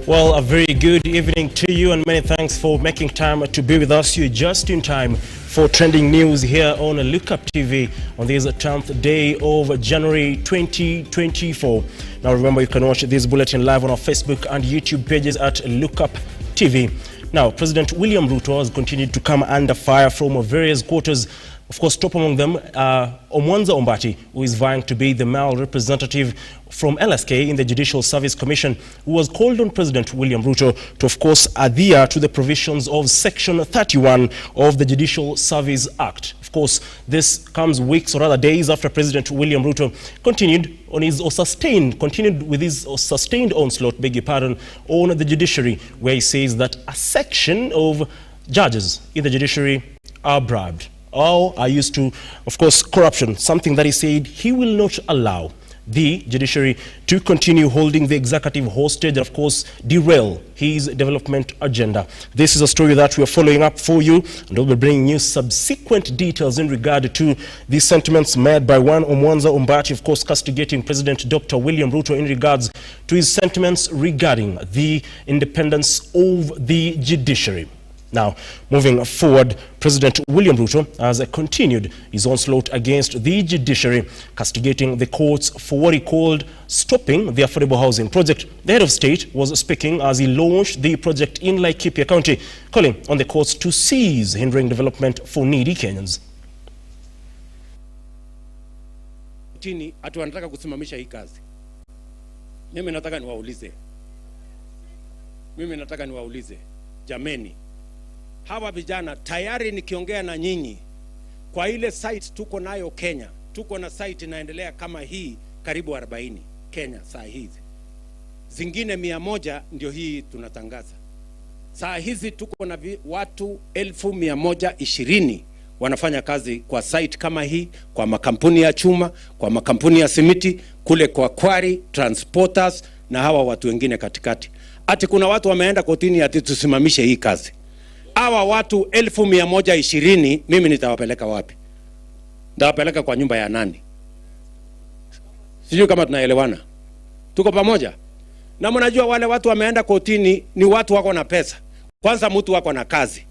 Well, a very good evening to you and many thanks for making time to be with us. You're just in time for trending news here on Lookuptv on this 10th day of January 2024. Now remember, you can watch this bulletin live on our Facebook and YouTube pages at Lookuptv. Now, President William Ruto has continued to come under fire from various quarters. Of course, top among them, Omwanza Ombati, who is vying to be the male representative from LSK in the Judicial Service Commission, who was called on President William Ruto to, of course, adhere to the provisions of Section 31 of the Judicial Service Act. Of course, this comes weeks or rather days after President William Ruto continued with his sustained onslaught, beg your pardon, on the judiciary, where he says that a section of judges in the judiciary are bribed. All are used to, of course, corruption, something that he said he will not allow the judiciary to continue holding the executive hostage, of course, derail his development agenda. This is a story that we are following up for you, and we'll be bringing you subsequent details in regard to the sentiments made by one Omwanza Ombati, of course, castigating President Dr. William Ruto in regards to his sentiments regarding the independence of the judiciary. Now, moving forward, President William Ruto has continued his onslaught against the judiciary, castigating the courts for what he called stopping the affordable housing project. The head of state was speaking as he launched the project in Lookuptv County, calling on the courts to cease hindering development for needy Kenyans. Atu wanataka kusimamisha hii kazi. Mimi nataka niwaulize, jameni, hawa vijana tayari nikiongea na nyinyi kwa ile site tuko nayo Kenya, tuko na site inaendelea kama hii karibu 40 Kenya saa hizi. Zingine 100 ndio hii tunatangaza. Saa hizi tuko na watu 1120 wanafanya kazi kwa site kama hii, kwa makampuni ya chuma, kwa makampuni ya simiti, kule kwa quarry, transporters na hawa watu wengine katikati. Ati kuna watu wameenda kotini ati tusimamishe hii kazi. Hawa watu 1120 mimi nitawapeleka wapi? Nitawapeleka kwa nyumba ya nani? Sijui kama tunaelewana. Tuko pamoja? Na mnajua wale watu wameenda kotini ni watu wako na pesa. Kwanza mtu wako na kazi.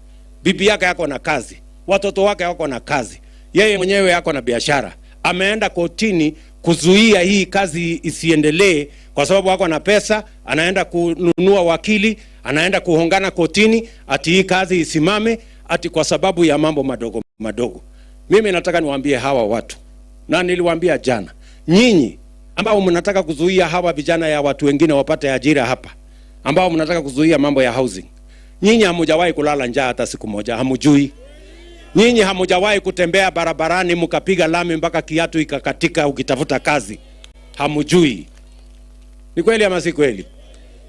Bibi yake yako na kazi. Watoto wake wako na kazi. Yeye mwenyewe yako na biashara. Ameenda kotini kuzuia hii kazi isiendelee kwa sababu wako na pesa, anaenda kununua wakili, anaenda kuhongana kotini ati hii kazi isimame ati kwa sababu ya mambo madogo madogo. Mimi nataka niwaambie hawa watu, na niliwaambia jana, nyinyi ambao mnataka kuzuia hawa vijana ya watu wengine wapate ajira hapa, ambao mnataka kuzuia mambo ya housing, nyinyi hamujawahi kulala njaa hata siku moja, hamujui. Nyinyi hamujawahi kutembea barabarani mkapiga lami mpaka kiatu ikakatika ukitafuta kazi, hamujui. Ni kweli ama si kweli?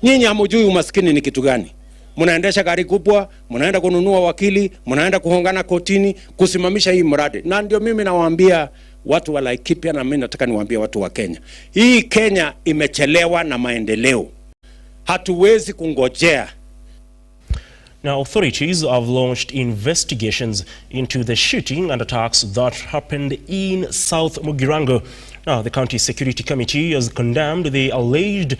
Nyinyi hamujui umaskini ni kitu gani. Mnaendesha gari kubwa, mnaenda kununua wakili, mnaenda kuhongana kotini kusimamisha hii mradi. Na ndio mimi nawaambia watu wa Laikipia, na mimi nataka niwaambie watu wa Kenya, hii Kenya imechelewa na maendeleo. Hatuwezi kungojea. Now, authorities have launched investigations into the shooting and attacks that happened in South Mugirango. Now, the County Security Committee has condemned the alleged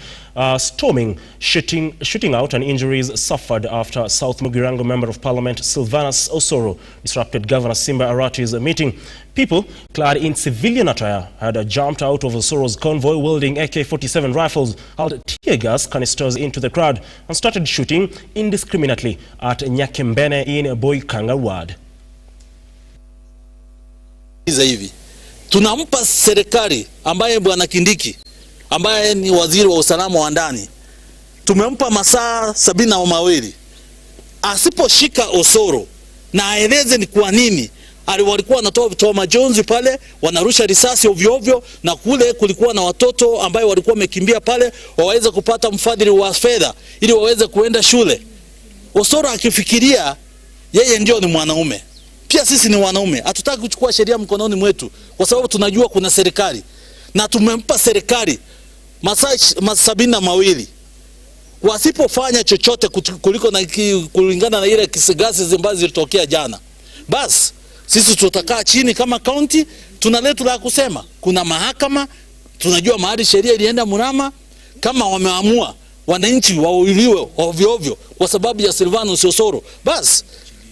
storming, shooting out and injuries suffered after South Mugirango Member of Parliament Sylvanus Osoro disrupted Governor Simba Arati's meeting. People clad in civilian attire had jumped out of Osoro's convoy wielding AK-47 rifles, hurled tear gas canisters into the crowd and started shooting indiscriminately at Nyakembene in Boikanga ward. Tunampa serikali ambaye Bwana Kindiki ambaye ni waziri wa usalama wa ndani, tumempa masaa 72 asiposhika Osoro na aeleze ni kwa nini walikuwa wanatoa majonzi pale, wanarusha risasi ovyo ovyo, na kule kulikuwa na watoto ambao walikuwa wamekimbia pale waweze kupata mfadhili wa fedha ili waweze kuenda shule. Osoro akifikiria yeye ndio ni mwanaume, pia sisi ni wanaume, hatutaki kuchukua sheria mkononi mwetu kwa sababu tunajua kuna serikali, na tumempa serikali masaa 72 wasipofanya chochote kuliko na kulingana na ile kisigasi zimbazi zilitokea jana, basi sisi tutakaa chini kama county, tunaletu la kusema. Kuna mahakama, tunajua mahali sheria ilienda mrama, kama wameamua wananchi wauliwe ovyo ovyo kwa sababu ya Silvanus Osoro, basi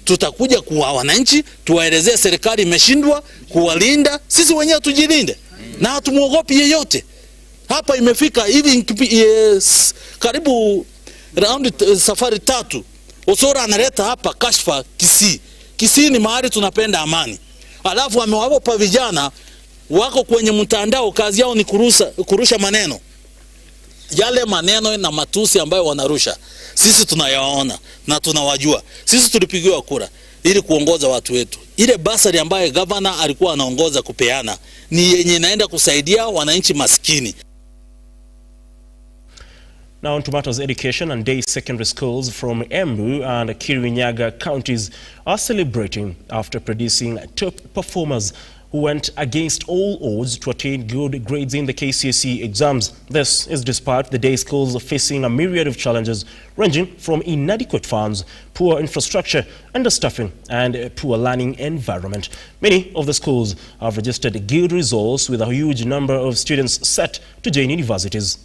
tutakuja kuwa wananchi tuwaelezee serikali imeshindwa kuwalinda, sisi wenyewe tujilinde na hatumuogopi yeyote. Hapa imefika hivi karibu round safari 3 Osoro analeta hapa kashfa Kisii. Kisii ni mahali tunapenda amani. Alafu amewapa vijana wako kwenye mtandao, kazi yao ni kurusha maneno. Yale maneno na matusi ambayo wanarusha, sisi tunayaona na tunawajua. Sisi tulipigiwa kura ili kuongoza watu wetu. Ile basari ambayo governor alikuwa anaongoza kupeana ni yenye inaenda kusaidia wananchi maskini. Now on to matters education, and day secondary schools from Embu and Kirinyaga counties are celebrating after producing top performers who went against all odds to attain good grades in the KCSE exams. This is despite the day schools facing a myriad of challenges ranging from inadequate funds, poor infrastructure, understaffing and poor learning environment. Many of the schools have registered good results with a huge number of students set to join universities.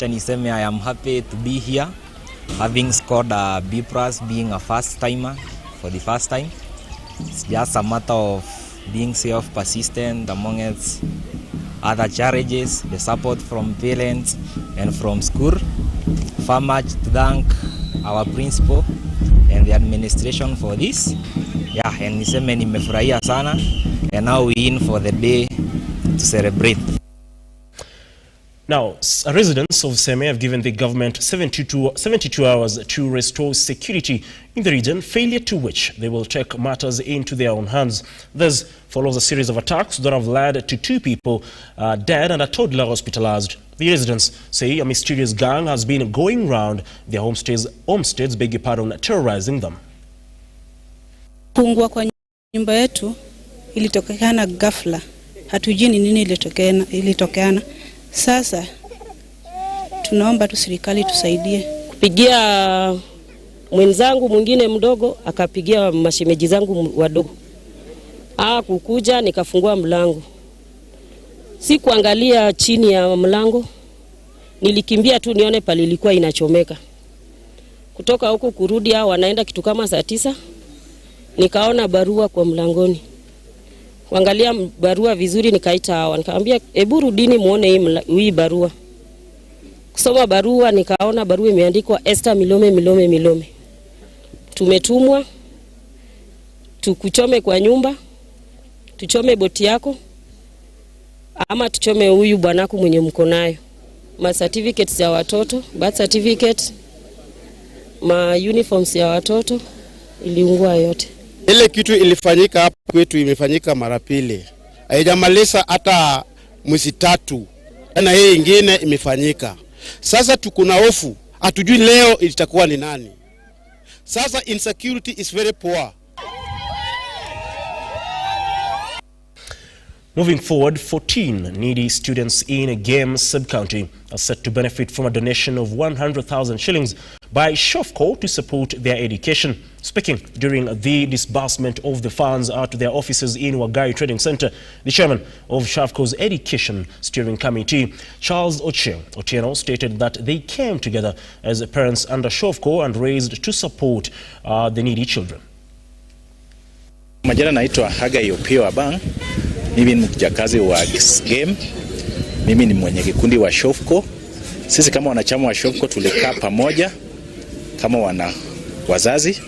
I am happy to be here, having scored a B+, being a first timer for the first time. It's just a matter of being self-persistent amongst other challenges, the support from parents and from school. Far much to thank our principal and the administration for this. Yeah, and niseme nimefurahia sana, and now we in for the day to celebrate. Now, residents of Seme have given the government 72 hours to restore security in the region, failure to which they will take matters into their own hands. This follows a series of attacks that have led to 2 people dead and a toddler hospitalized. The residents say a mysterious gang has been going round their homesteads, terrorizing them. Kuungua kwa nyumba yetu ilitokana ghafla. Hatujui ni nini ilitokeana. Sasa tunaomba tu serikali tusaidie. Kupigia mwenzangu mwingine mdogo, akapigia mashemeji zangu wadogo. Kukuja nikafungua mlango. Si kuangalia chini ya mlango. Nilikimbia tu nione pale ilikuwa inachomeka. Kutoka huko kurudi wanaenda kitu kama saa 9. Nikaona barua kwa mlangoni. Kuangalia barua vizuri nikaita hawa. Nikamwambia hebu rudini muone hii barua. Kusoma barua nikaona barua imeandikwa Esther Milome. Tumetumwa tukuchome kwa nyumba, tuchome boti yako ama tuchome huyu bwanako mwenye mko nayo. Ma certificates ya watoto, birth certificate, ma uniforms ya watoto iliungua yote. Ile kitu ilifanyika hapa kwetu imefanyika mara 2. Haijamaliza hata mwezi 3. Na hii ingine imefanyika. Sasa tuko na hofu, hatujui leo itakuwa ni nani. Sasa insecurity is very poor. Moving forward, 14 needy students in a game sub-county are set to benefit from a donation of 100,000 shillings by Shofco to support their education. Speaking during the disbursement of the funds to their offices in Wagai Trading Center, the chairman of Shofco's Education Steering Committee, Charles Otieno, stated that they came together as parents under Shofco and raised to support the needy children. Majina naitwa Hagai Opio Abang. Mimi ni mjakazi wa game. Mimi ni mwenye kikundi wa Shofco. Sisi kama wanachama wa Shofco tulikaa pamoja kama wazazi,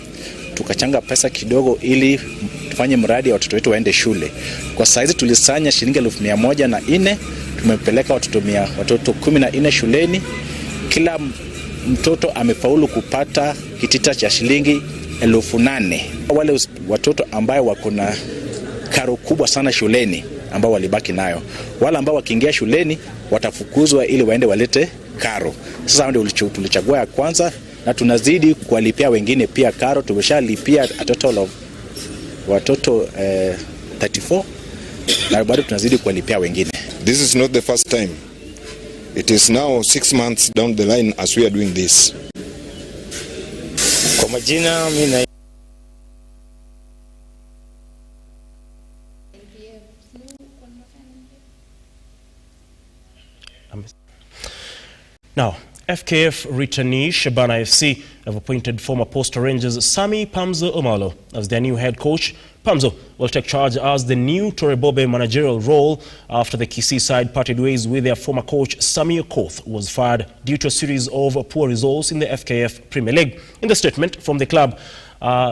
tukachanga pesa kidogo ili tufanye mradi wa watoto wetu waende shule. Kwa saizi tulisanya shilingi 104, tumepeleka watoto 14 shuleni. Kila mtoto amefaulu kupata kitita cha shilingi 8,000. Wale watoto ambao wako na karo kubwa sana shuleni ambao walibaki nayo. Wale ambao wakiingia shuleni watafukuzwa ili waende walete karo. Sasa ndio tulichagua ya kwanza, na tunazidi kuwalipia wengine pia karo. Tumeshalipia a total of watoto 34 na bado tunazidi kuwalipia wengine. This is not the first time. It is now 6 months down the line as we are doing this. Kwa majina mimi Now, FKF returnee Shabana FC have appointed former Posta Rangers Sami Pamzo Omalo as their new head coach. Pamzo will take charge as the new Torebobe managerial role after the Kisii side parted ways with their former coach Sami Okoth, who was fired due to a series of poor results in the FKF Premier League. In the statement from the club,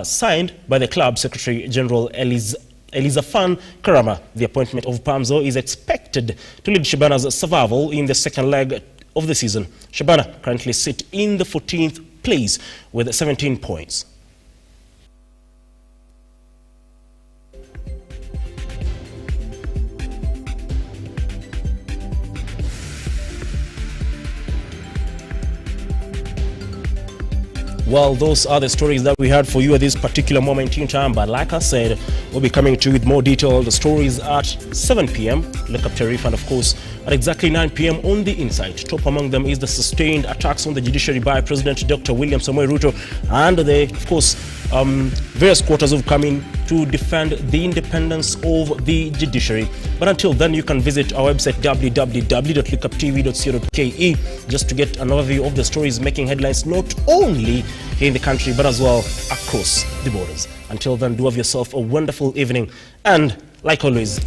signed by the club Secretary General Elizafan Karama, the appointment of Pamzo is expected to lead Shabana's survival in the second leg of the season. Shabana currently sit in the 14th place with 17 points. Well, those are the stories that we had for you at this particular moment in time. But like I said, we'll be coming to you with more detailed stories at 7 p.m. Lookuptv, and of course, at exactly 9 p.m. on The Insight. Top among them is the sustained attacks on the judiciary by President Dr. William Samoei Ruto, and of course, various quarters have come in to defend the independence of the judiciary. But until then, you can visit our website www.lookuptv.co.ke just to get an overview of the stories making headlines not only here in the country but as well across the borders. Until then, do have yourself a wonderful evening, and like always,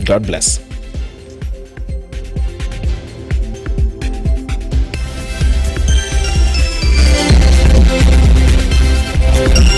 God bless.